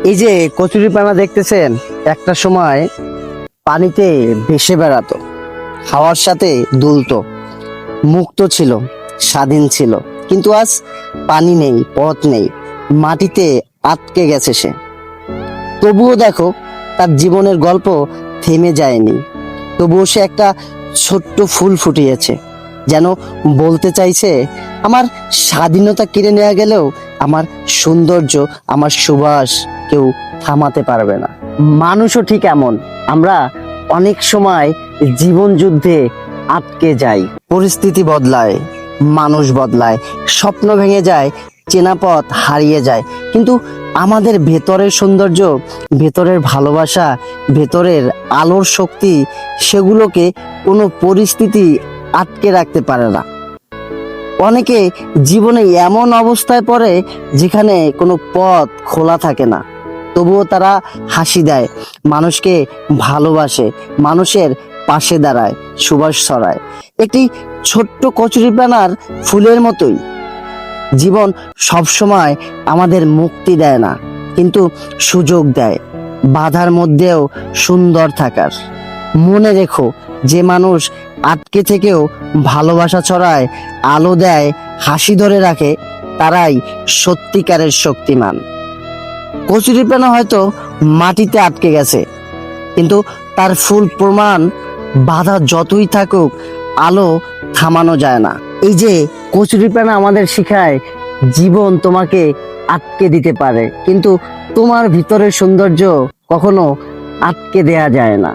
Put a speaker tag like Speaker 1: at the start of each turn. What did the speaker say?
Speaker 1: এই যে কচুরিপানা দেখতেছেন, একটা সময় পানিতে ভেসে বেড়াতো, হাওয়ার সাথে দুলতো, মুক্ত ছিল, স্বাধীন ছিল। কিন্তু আজ পানি নেই, পথ নেই, মাটিতে আটকে গেছে সে। তবুও দেখো, তার জীবনের গল্প থেমে যায়নি। তবুও সে একটা ছোট্ট ফুল ফুটিয়েছে, যেন বলতে চাইছে, আমার স্বাধীনতা কেড়ে নেওয়া গেলেও আমার সৌন্দর্য, আমার সুবাস কেউ থামাতে পারবে না। মানুষও ঠিক এমন, আমরা অনেক সময় জীবন যুদ্ধে আটকে যাই। পরিস্থিতি বদলায়, মানুষ বদলায়, স্বপ্ন ভেঙে যায়, চেনা পথ হারিয়ে যায়, কিন্তু আমাদের ভেতরের সৌন্দর্য, ভেতরের ভালোবাসা, ভেতরের আলোর শক্তি, সেগুলোকে কোনো পরিস্থিতি আটকে রাখতে পারে না। অনেকে জীবনে এমন অবস্থায় পড়ে যেখানে কোনো পথ খোলা থাকে না, তবুও তারা হাসি দেয়, মানুষকে ভালোবাসে, মানুষের পাশে দাঁড়ায়, সুবাস ছড়ায়। একটি ছোট্ট কচুরিপানার ফুলের মতোই জীবন সবসময় আমাদের মুক্তি দেয় না, কিন্তু সুযোগ দেয় বাধার মধ্যেও সুন্দর থাকার। মনে রেখো, যে মানুষ আটকে থেকেও ভালোবাসা ছড়ায়, আলো দেয়, হাসি ধরে রাখে, তারাই সত্যিকারের শক্তিমান। কচুরিপানা হয়তো মাটিতে আটকে গেছে, কিন্তু তার ফুল প্রমাণ, বাধা যতই থাকুক, আলো থামানো যায় না। এই যে কচুরিপানা আমাদের শেখায়, জীবন তোমাকে আটকে দিতে পারে, কিন্তু তোমার ভিতরের সৌন্দর্য কখনো আটকে দেয়া যায় না।